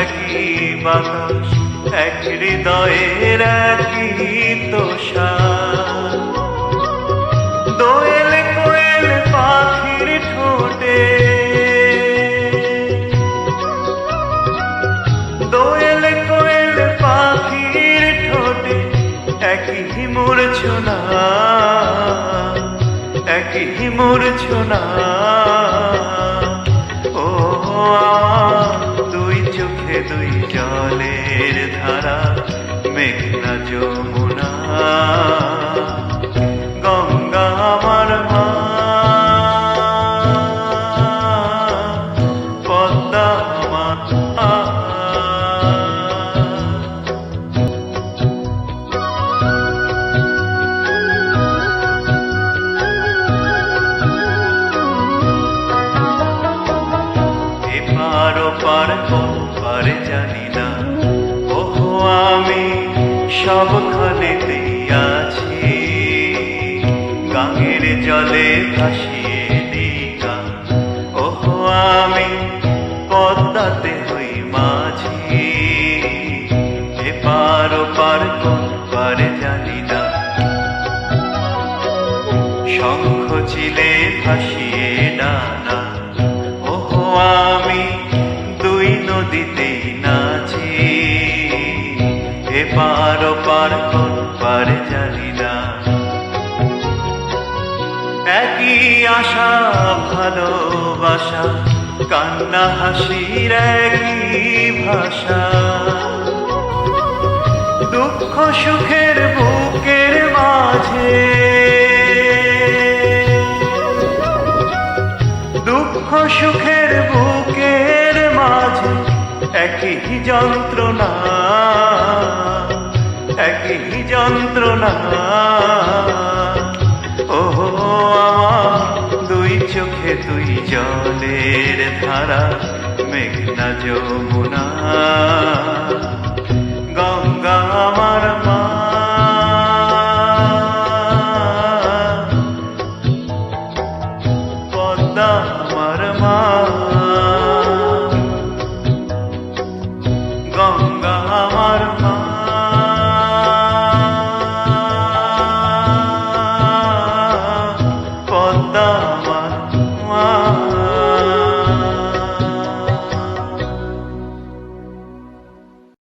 একই বাতাস, এক হৃদয়ের একই তোষা। দোয়েল কোয়েল পাখির ঠোঁটে, দোয়েল কোয়েল পাখির ঠোঁটে একই মূর্ছনা, একই মূর্ছনা। ও দুই চোখে দুই জলের ধারা, মেঘনা যমুনা, গঙ্গা আমার মা, পদ্মা আমার মা। এপার ওপার কোন পারে জানি না, ওহো আমি সবখানেতেই আছি। গাঙের জলে ভাসিয়ে দিই গান, ওহো আমি পদ্মাতে হই মাঝি। এপার ওপার কোন পারে জানি না, শঙ্খ চিলে ভাসিয়ে ডানা, ওহো আমি দুই নদীতেই নাচি। এপার ওপার কোন পারে জানি না, একই আশা ভালোবাসা, কান্না হাসির একই ভাষা। দুঃখ সুখের বুকের মাঝে, দুঃখ সুখের বুকের মাঝে একই যন্ত্রণা, একই যন্ত্রণা। ও আমার দুই চোখে দুই জলের ধারা, মেঘনা যমুনা, গঙ্গা আমার মা, পদ্মা আমার মা।